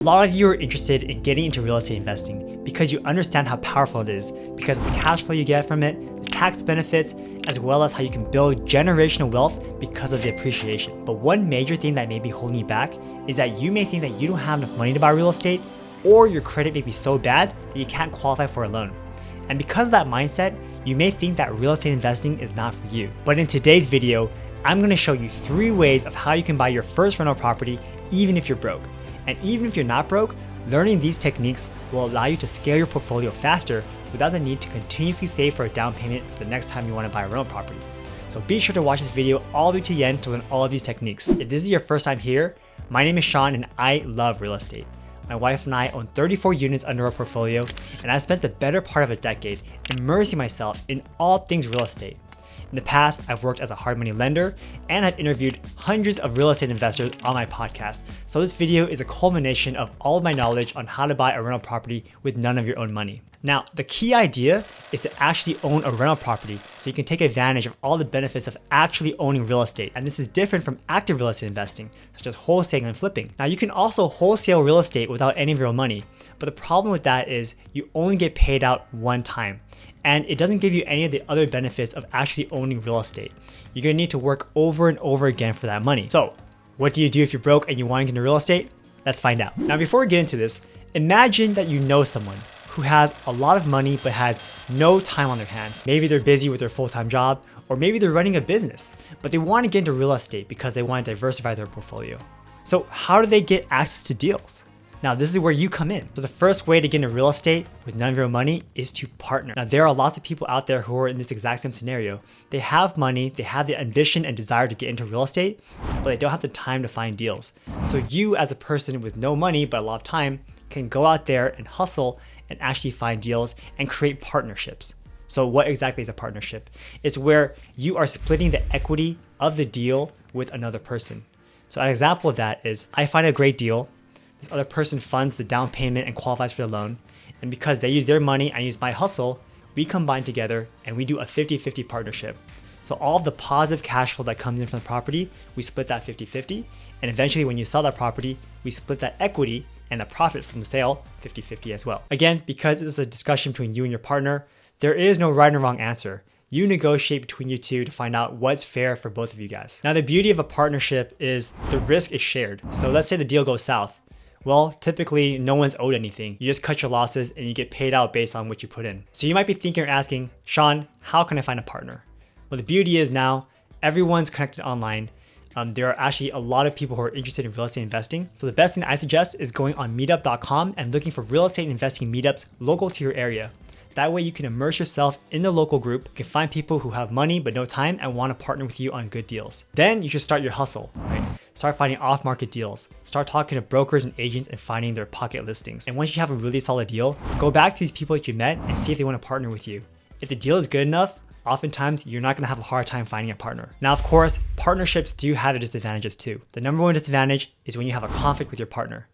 A lot of you are interested in getting into real estate investing because you understand how powerful it is because of the cash flow you get from it, the tax benefits, as well as how you can build generational wealth because of the appreciation. But one major thing that may be holding you back is that you may think that you don't have enough money to buy real estate, or your credit may be so bad that you can't qualify for a loan. And because of that mindset, you may think that real estate investing is not for you. But in today's video, I'm going to show you 3 ways of how you can buy your first rental property even if you're broke. And even if you're not broke, learning these techniques will allow you to scale your portfolio faster without the need to continuously save for a down payment for the next time you want to buy a rental property. So be sure to watch this video all the way to the end to learn all of these techniques. If this is your first time here, my name is Sean and I love real estate. My wife and I own 34 units under our portfolio, and I spent the better part of a decade immersing myself in all things real estate. In the past, I've worked as a hard money lender and I've interviewed hundreds of real estate investors on my podcast. So this video is a culmination of all of my knowledge on how to buy a rental property with none of your own money. Now, the key idea is to actually own a rental property so you can take advantage of all the benefits of actually owning real estate. And this is different from active real estate investing, such as wholesaling and flipping. Now, you can also wholesale real estate without any of your own money, but the problem with that is you only get paid out one time. And it doesn't give you any of the other benefits of actually owning real estate. You're gonna need to work over and over again for that money. So what do you do if you're broke and you want to get into real estate? Let's find out. Now, before we get into this, imagine that you know someone who has a lot of money but has no time on their hands. Maybe they're busy with their full-time job, or maybe they're running a business, but they want to get into real estate because they want to diversify their portfolio. So how do they get access to deals? Now, this is where you come in. So the first way to get into real estate with none of your own money is to partner. Now, there are lots of people out there who are in this exact same scenario. They have money, they have the ambition and desire to get into real estate, but they don't have the time to find deals. So you, as a person with no money but a lot of time, can go out there and hustle and actually find deals and create partnerships. So what exactly is a partnership? It's where you are splitting the equity of the deal with another person. So an example of that is I find a great deal. This other person funds the down payment and qualifies for the loan. And because they use their money, I use my hustle, we combine together and we do a 50-50 partnership. So all of the positive cash flow that comes in from the property, we split that 50-50. And eventually when you sell that property, we split that equity and the profit from the sale 50-50 as well. Again, because it's a discussion between you and your partner, there is no right and wrong answer. You negotiate between you two to find out what's fair for both of you guys. Now, the beauty of a partnership is the risk is shared. So let's say the deal goes south. Well, typically no one's owed anything. You just cut your losses and you get paid out based on what you put in. So you might be thinking or asking, Sean, how can I find a partner? Well, the beauty is now everyone's connected online. There are actually a lot of people who are interested in real estate investing. So the best thing I suggest is going on meetup.com and looking for real estate investing meetups local to your area. That way you can immerse yourself in the local group. You can find people who have money but no time and want to partner with you on good deals. Then you should start your hustle, right? Start finding off-market deals. Start talking to brokers and agents and finding their pocket listings. And once you have a really solid deal, go back to these people that you met and see if they want to partner with you. If the deal is good enough, oftentimes you're not going to have a hard time finding a partner. Now, of course, partnerships do have their disadvantages too. The number one disadvantage is when you have a conflict with your partner.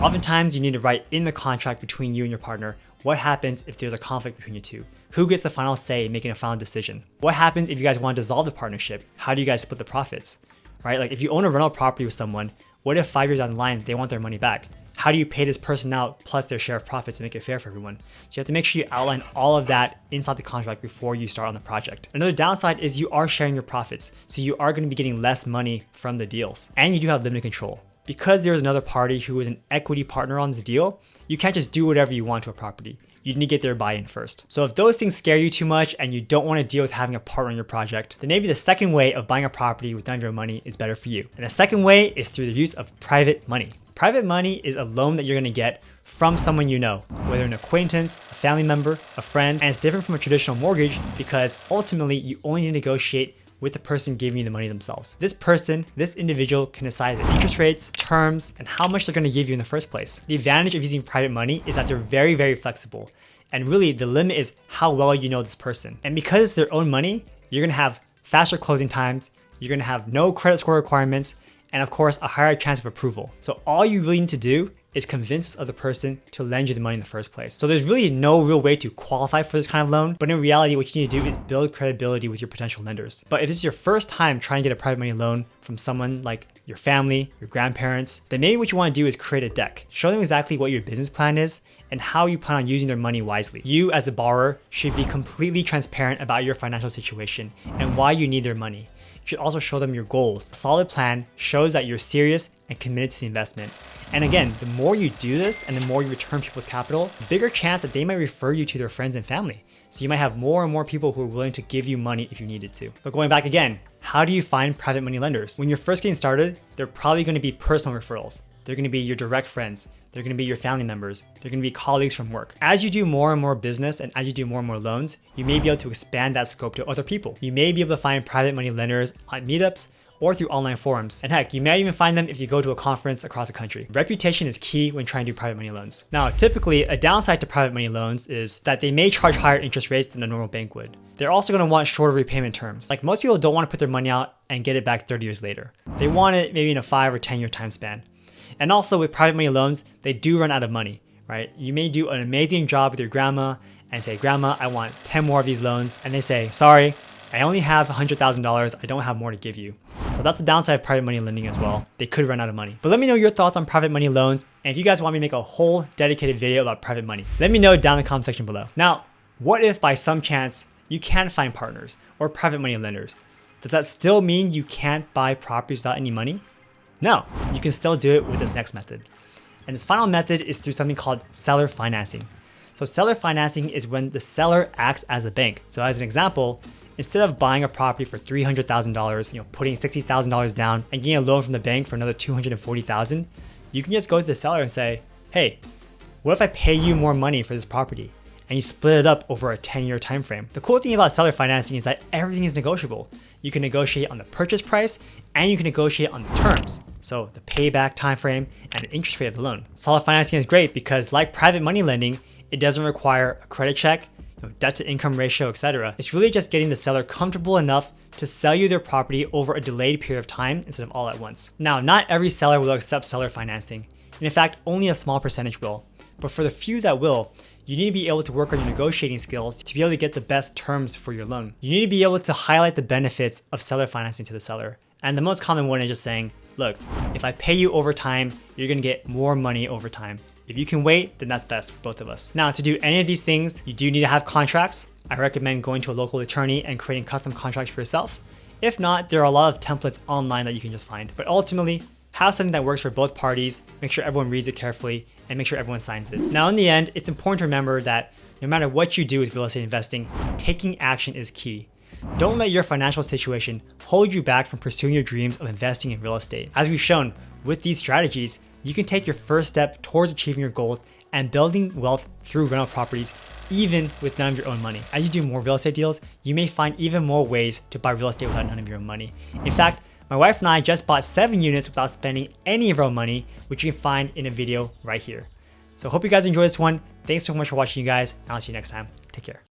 Oftentimes you need to write in the contract between you and your partner what happens if there's a conflict between you two. Who gets the final say in making a final decision? What happens if you guys want to dissolve the partnership? How do you guys split the profits? Right? Like if you own a rental property with someone, what if 5 years down the line they want their money back? How do you pay this person out plus their share of profits to make it fair for everyone? So you have to make sure you outline all of that inside the contract before you start on the project. Another downside is you are sharing your profits. So you are going to be getting less money from the deals and you do have limited control. Because there's another party who is an equity partner on this deal, you can't just do whatever you want to a property. You need to get their buy-in first. So if those things scare you too much and you don't want to deal with having a partner on your project, then maybe the second way of buying a property with none of your money is better for you. And the second way is through the use of private money. Private money is a loan that you're going to get from someone you know, whether an acquaintance, a family member, a friend, and it's different from a traditional mortgage because ultimately you only need to negotiate with the person giving you the money themselves. This person, this individual can decide the interest rates, terms, and how much they're gonna give you in the first place. The advantage of using private money is that they're very, very flexible. And really the limit is how well you know this person. And because it's their own money, you're gonna have faster closing times, you're gonna have no credit score requirements, and of course, a higher chance of approval. So all you really need to do is convince this other person to lend you the money in the first place. So there's really no real way to qualify for this kind of loan, but in reality, what you need to do is build credibility with your potential lenders. But if this is your first time trying to get a private money loan from someone like your family, your grandparents, then maybe what you want to do is create a deck. Show them exactly what your business plan is and how you plan on using their money wisely. You as the borrower should be completely transparent about your financial situation and why you need their money. You should also show them your goals. A solid plan shows that you're serious and committed to the investment. And again, the more you do this and the more you return people's capital, the bigger chance that they might refer you to their friends and family. So you might have more and more people who are willing to give you money if you needed to. But going back again, how do you find private money lenders? When you're first getting started, they're probably going to be personal referrals. They're going to be your direct friends. They're going to be your family members. They're going to be colleagues from work. As you do more and more business and as you do more and more loans, you may be able to expand that scope to other people. You may be able to find private money lenders on meetups or through online forums. And heck, you may even find them if you go to a conference across the country. Reputation is key when trying to do private money loans. Now, typically, a downside to private money loans is that they may charge higher interest rates than a normal bank would. They're also going to want shorter repayment terms. Like, most people don't want to put their money out and get it back 30 years later. They want it maybe in a 5 or 10 year time span. And also with private money loans, they do run out of money, right? You may do an amazing job with your grandma and say, "Grandma, I want 10 more of these loans." And they say, "Sorry, I only have $100,000. I don't have more to give you." So that's the downside of private money lending as well. They could run out of money. But let me know your thoughts on private money loans. And if you guys want me to make a whole dedicated video about private money, let me know down in the comment section below. Now, what if by some chance you can't find partners or private money lenders? Does that still mean you can't buy properties without any money? No, you can still do it with this next method. And this final method is through something called seller financing. So seller financing is when the seller acts as a bank. So as an example, instead of buying a property for $300,000, putting $60,000 down and getting a loan from the bank for another $240,000, you can just go to the seller and say, "Hey, what if I pay you more money for this property?" And you split it up over a 10-year time frame. The cool thing about seller financing is that everything is negotiable. You can negotiate on the purchase price and you can negotiate on the terms. So the payback time frame and the interest rate of the loan. Seller financing is great because, like private money lending, it doesn't require a credit check, debt to income ratio, etc. It's really just getting the seller comfortable enough to sell you their property over a delayed period of time instead of all at once. Now, not every seller will accept seller financing. And in fact, only a small percentage will. But for the few that will, you need to be able to work on your negotiating skills to be able to get the best terms for your loan. You need to be able to highlight the benefits of seller financing to the seller. And the most common one is just saying, "Look, if I pay you over time, you're gonna get more money over time. If you can wait, then that's best for both of us." Now, to do any of these things, you do need to have contracts. I recommend going to a local attorney and creating custom contracts for yourself. If not, there are a lot of templates online that you can just find. But ultimately, have something that works for both parties, make sure everyone reads it carefully, and make sure everyone signs it. Now, in the end, it's important to remember that no matter what you do with real estate investing, taking action is key. Don't let your financial situation hold you back from pursuing your dreams of investing in real estate. As we've shown, with these strategies, you can take your first step towards achieving your goals and building wealth through rental properties, even with none of your own money. As you do more real estate deals, you may find even more ways to buy real estate without none of your own money. In fact, my wife and I just bought 7 units without spending any of our own money, which you can find in a video right here. So hope you guys enjoy this one. Thanks so much for watching, you guys, and I'll see you next time. Take care.